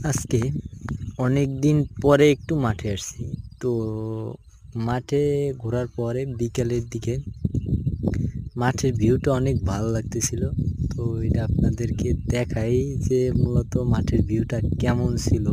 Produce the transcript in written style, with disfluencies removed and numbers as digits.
আজকে অনেক দিন পরে একটু মাঠে আসছি। তো মাঠে ঘোরার পরে বিকেলের দিকে মাঠের ভিউটা অনেক ভালো লাগতেছিল। তো এটা আপনাদেরকে দেখাই যে মূলত মাঠের ভিউটা কেমন ছিল।